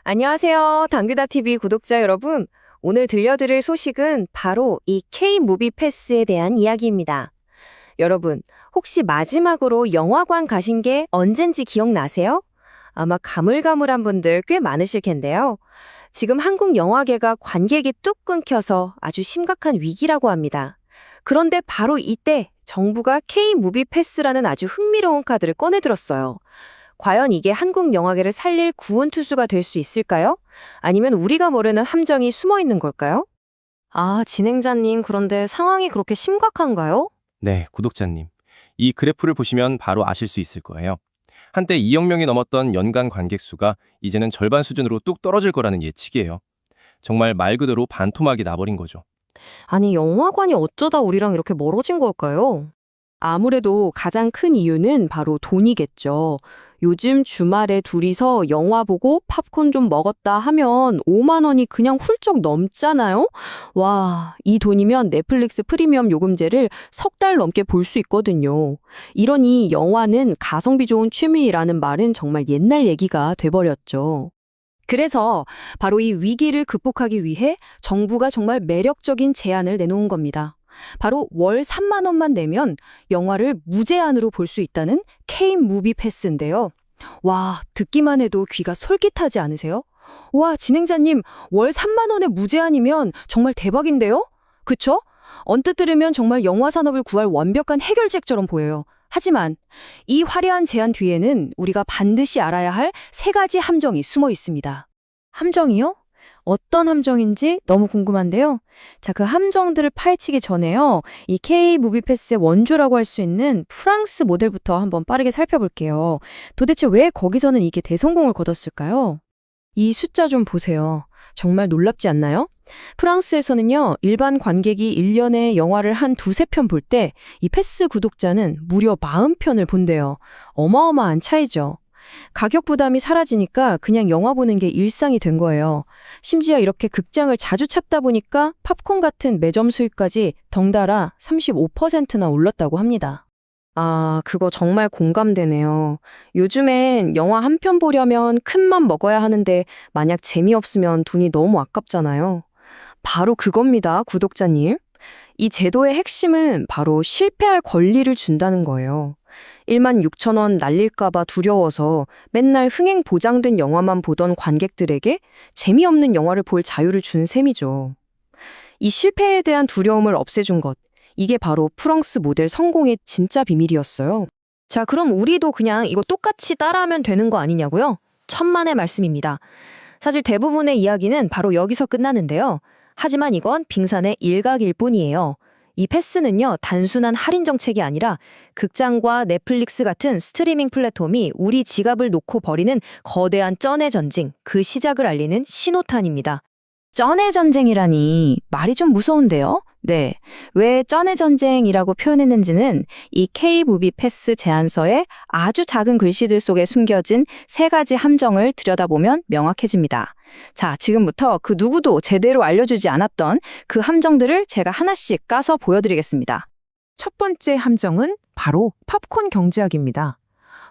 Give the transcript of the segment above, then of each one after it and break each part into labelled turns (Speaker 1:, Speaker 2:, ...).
Speaker 1: 안녕하세요. 당규다TV 구독자 여러분. 오늘 들려드릴 소식은 바로 이 K-무비 패스에 대한 이야기입니다. 여러분, 혹시 마지막으로 영화관 가신 게 언젠지 기억나세요? 아마 가물가물한 분들 꽤 많으실 텐데요. 지금 한국 영화계가 관객이 뚝 끊겨서 아주 심각한 위기라고 합니다. 그런데 바로 이때 정부가 K-무비 패스라는 아주 흥미로운 카드를 꺼내들었어요. 과연 이게 한국 영화계를 살릴 구원투수가 될 수 있을까요? 아니면 우리가 모르는 함정이 숨어 있는 걸까요? 아, 진행자님, 그런데 상황이 그렇게 심각한가요?
Speaker 2: 네, 구독자님. 이 그래프를 보시면 바로 아실 수 있을 거예요. 한때 2억 명이 넘었던 연간 관객 수가 이제는 절반 수준으로 뚝 떨어질 거라는 예측이에요. 정말 말 그대로 반토막이 나버린 거죠.
Speaker 1: 아니, 영화관이 어쩌다 우리랑 이렇게 멀어진 걸까요? 아무래도 가장 큰 이유는 바로 돈이겠죠. 요즘 주말에 둘이서 영화 보고 팝콘 좀 먹었다 하면 5만 원이 그냥 훌쩍 넘잖아요? 와, 이 돈이면 넷플릭스 프리미엄 요금제를 석 달 넘게 볼 수 있거든요. 이러니 영화는 가성비 좋은 취미라는 말은 정말 옛날 얘기가 돼버렸죠. 그래서 바로 이 위기를 극복하기 위해 정부가 정말 매력적인 제안을 내놓은 겁니다. 바로 월 3만 원만 내면 영화를 무제한으로 볼 수 있다는 K-무비 패스인데요. 와, 듣기만 해도 귀가 솔깃하지 않으세요? 와, 진행자님, 월 3만 원에 무제한이면 정말 대박인데요? 그쵸? 언뜻 들으면 정말 영화 산업을 구할 완벽한 해결책처럼 보여요. 하지만 이 화려한 제안 뒤에는 우리가 반드시 알아야 할 세 가지 함정이 숨어 있습니다. 함정이요? 어떤 함정인지 너무 궁금한데요. 자, 그 함정들을 파헤치기 전에요. 이 K-무비 패스의 원조라고 할 수 있는 프랑스 모델부터 한번 빠르게 살펴볼게요. 도대체 왜 거기서는 이게 대성공을 거뒀을까요? 이 숫자 좀 보세요. 정말 놀랍지 않나요? 프랑스에서는요, 일반 관객이 1년에 영화를 한 두세 편 볼 때 이 패스 구독자는 무려 40편을 본대요. 어마어마한 차이죠. 가격 부담이 사라지니까 그냥 영화 보는 게 일상이 된 거예요. 심지어 이렇게 극장을 자주 찾다 보니까 팝콘 같은 매점 수익까지 덩달아 35%나 올랐다고 합니다. 아, 그거 정말 공감되네요. 요즘엔 영화 한 편 보려면 큰맘 먹어야 하는데 만약 재미없으면 돈이 너무 아깝잖아요. 바로 그겁니다, 구독자님. 이 제도의 핵심은 바로 실패할 권리를 준다는 거예요. 1만 6천 원 날릴까봐 두려워서 맨날 흥행 보장된 영화만 보던 관객들에게 재미없는 영화를 볼 자유를 준 셈이죠. 이 실패에 대한 두려움을 없애준 것, 이게 바로 프랑스 모델 성공의 진짜 비밀이었어요. 자, 그럼 우리도 그냥 이거 똑같이 따라하면 되는 거 아니냐고요? 천만의 말씀입니다. 사실 대부분의 이야기는 바로 여기서 끝나는데요. 하지만 이건 빙산의 일각일 뿐이에요. 이 패스는요, 단순한 할인 정책이 아니라 극장과 넷플릭스 같은 스트리밍 플랫폼이 우리 지갑을 놓고 벌이는 거대한 쩐의 전쟁, 그 시작을 알리는 신호탄입니다. 쩐의 전쟁이라니 말이 좀 무서운데요? 네, 왜 쩐의 전쟁이라고 표현했는지는 이 K-무비 패스 제안서의 아주 작은 글씨들 속에 숨겨진 세 가지 함정을 들여다보면 명확해집니다. 자, 지금부터 그 누구도 제대로 알려주지 않았던 그 함정들을 제가 하나씩 까서 보여드리겠습니다.
Speaker 3: 첫 번째 함정은 바로 팝콘 경제학입니다.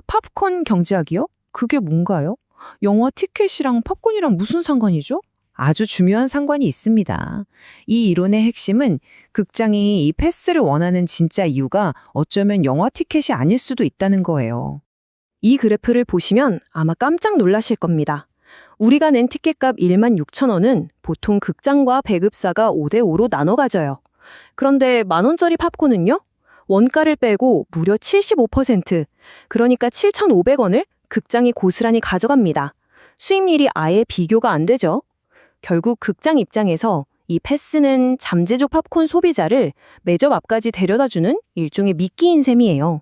Speaker 3: 팝콘 경제학이요? 그게 뭔가요? 영화 티켓이랑 팝콘이랑 무슨 상관이죠? 아주 중요한 상관이 있습니다. 이 이론의 핵심은 극장이 이 패스를 원하는 진짜 이유가 어쩌면 영화 티켓이 아닐 수도 있다는 거예요.
Speaker 1: 이 그래프를 보시면 아마 깜짝 놀라실 겁니다. 우리가 낸 티켓값 1만 6천 원은 보통 극장과 배급사가 5대5로 나눠 가져요. 그런데 만 원짜리 팝콘은요? 원가를 빼고 무려 75%, 그러니까 7,500원을 극장이 고스란히 가져갑니다. 수익률이 아예 비교가 안 되죠. 결국 극장 입장에서 이 패스는 잠재적 팝콘 소비자를 매점 앞까지 데려다주는 일종의 미끼인 셈이에요.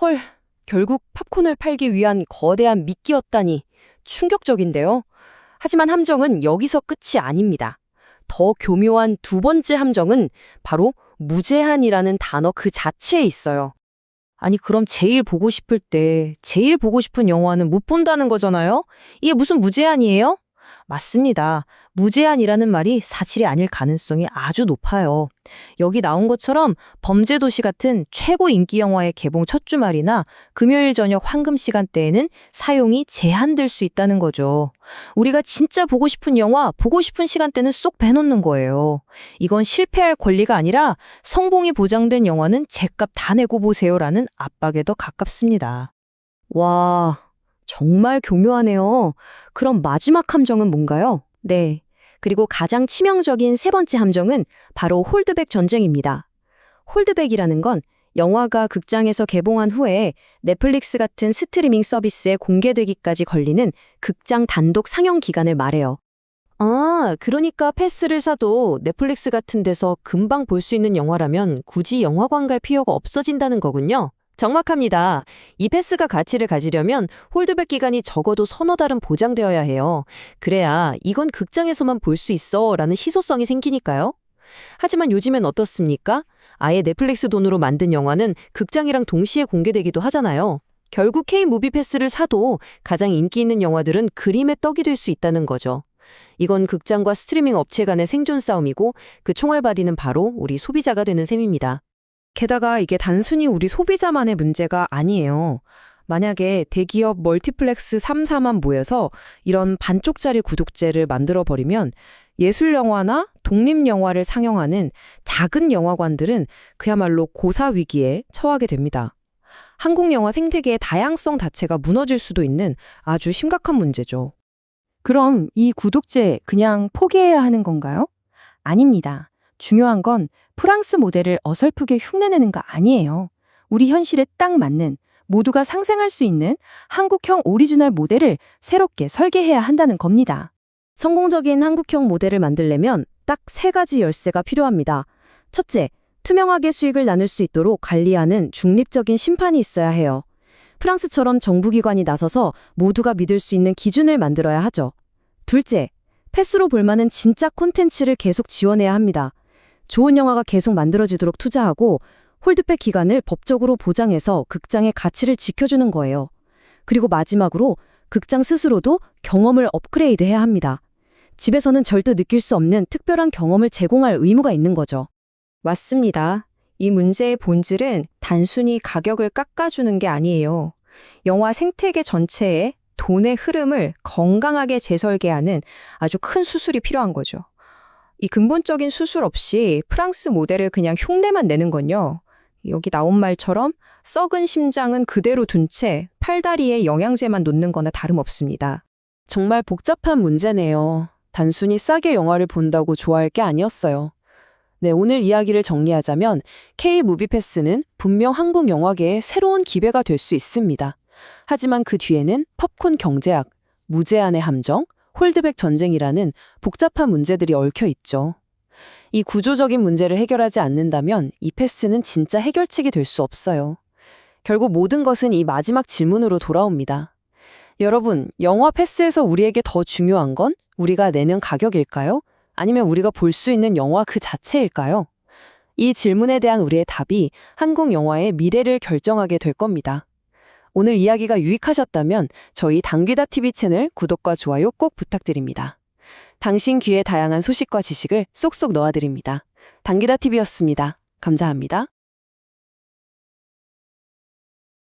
Speaker 1: 헐, 결국 팝콘을 팔기 위한 거대한 미끼였다니 충격적인데요. 하지만 함정은 여기서 끝이 아닙니다. 더 교묘한 두 번째 함정은 바로 무제한이라는 단어 그 자체에 있어요. 아니, 그럼 제일 보고 싶을 때 제일 보고 싶은 영화는 못 본다는 거잖아요? 이게 무슨 무제한이에요?
Speaker 3: 맞습니다. 무제한이라는 말이 사실이 아닐 가능성이 아주 높아요. 여기 나온 것처럼 범죄도시 같은 최고 인기 영화의 개봉 첫 주말이나 금요일 저녁 황금 시간대에는 사용이 제한될 수 있다는 거죠. 우리가 진짜 보고 싶은 영화, 보고 싶은 시간대는 쏙 빼놓는 거예요. 이건 실패할 권리가 아니라 성공이 보장된 영화는 제값 다 내고 보세요라는 압박에 더 가깝습니다.
Speaker 1: 와, 정말 교묘하네요. 그럼 마지막 함정은 뭔가요? 네. 그리고 가장 치명적인 세 번째 함정은 바로 홀드백 전쟁입니다. 홀드백이라는 건 영화가 극장에서 개봉한 후에 넷플릭스 같은 스트리밍 서비스에 공개되기까지 걸리는 극장 단독 상영 기간을 말해요. 아, 그러니까 패스를 사도 넷플릭스 같은 데서 금방 볼 수 있는 영화라면 굳이 영화관 갈 필요가 없어진다는 거군요. 정확합니다. 이 패스가 가치를 가지려면 홀드백 기간이 적어도 서너 달은 보장되어야 해요. 그래야 이건 극장에서만 볼 수 있어 라는 희소성이 생기니까요. 하지만 요즘엔 어떻습니까? 아예 넷플릭스 돈으로 만든 영화는 극장이랑 동시에 공개되기도 하잖아요. 결국 K-무비 패스를 사도 가장 인기 있는 영화들은 그림의 떡이 될 수 있다는 거죠. 이건 극장과 스트리밍 업체 간의 생존 싸움이고 그 총알바디는 바로 우리 소비자가 되는 셈입니다.
Speaker 3: 게다가 이게 단순히 우리 소비자만의 문제가 아니에요. 만약에 대기업 멀티플렉스 3사만 모여서 이런 반쪽짜리 구독제를 만들어버리면 예술영화나 독립영화를 상영하는 작은 영화관들은 그야말로 고사위기에 처하게 됩니다. 한국 영화 생태계의 다양성 자체가 무너질 수도 있는 아주 심각한 문제죠.
Speaker 1: 그럼 이 구독제 그냥 포기해야 하는 건가요? 아닙니다. 중요한 건 프랑스 모델을 어설프게 흉내내는 거 아니에요. 우리 현실에 딱 맞는 모두가 상생할 수 있는 한국형 오리지널 모델을 새롭게 설계해야 한다는 겁니다. 성공적인 한국형 모델을 만들려면 딱 세 가지 열쇠가 필요합니다. 첫째, 투명하게 수익을 나눌 수 있도록 관리하는 중립적인 심판이 있어야 해요. 프랑스처럼 정부기관이 나서서 모두가 믿을 수 있는 기준을 만들어야 하죠. 둘째, 패스로 볼 만한 진짜 콘텐츠를 계속 지원해야 합니다. 좋은 영화가 계속 만들어지도록 투자하고 홀드백 기간을 법적으로 보장해서 극장의 가치를 지켜주는 거예요. 그리고 마지막으로 극장 스스로도 경험을 업그레이드해야 합니다. 집에서는 절대 느낄 수 없는 특별한 경험을 제공할 의무가 있는 거죠.
Speaker 3: 맞습니다. 이 문제의 본질은 단순히 가격을 깎아주는 게 아니에요. 영화 생태계 전체에 돈의 흐름을 건강하게 재설계하는 아주 큰 수술이 필요한 거죠. 이 근본적인 수술 없이 프랑스 모델을 그냥 흉내만 내는 건요. 여기 나온 말처럼 썩은 심장은 그대로 둔 채 팔다리에 영양제만 놓는 거나 다름없습니다.
Speaker 1: 정말 복잡한 문제네요. 단순히 싸게 영화를 본다고 좋아할 게 아니었어요. 네, 오늘 이야기를 정리하자면 K-무비 패스는 분명 한국 영화계의 새로운 기회가 될 수 있습니다. 하지만 그 뒤에는 팝콘 경제학, 무제한의 함정, 홀드백 전쟁이라는 복잡한 문제들이 얽혀 있죠. 이 구조적인 문제를 해결하지 않는다면 이 패스는 진짜 해결책이 될 수 없어요. 결국 모든 것은 이 마지막 질문으로 돌아옵니다. 여러분, 영화 패스에서 우리에게 더 중요한 건 우리가 내는 가격일까요? 아니면 우리가 볼 수 있는 영화 그 자체일까요? 이 질문에 대한 우리의 답이 한국 영화의 미래를 결정하게 될 겁니다. 오늘 이야기가 유익하셨다면 저희 당귀다TV 채널 구독과 좋아요 꼭 부탁드립니다. 당신 귀에 다양한 소식과 지식을 쏙쏙 넣어드립니다. 당귀다TV였습니다. 감사합니다.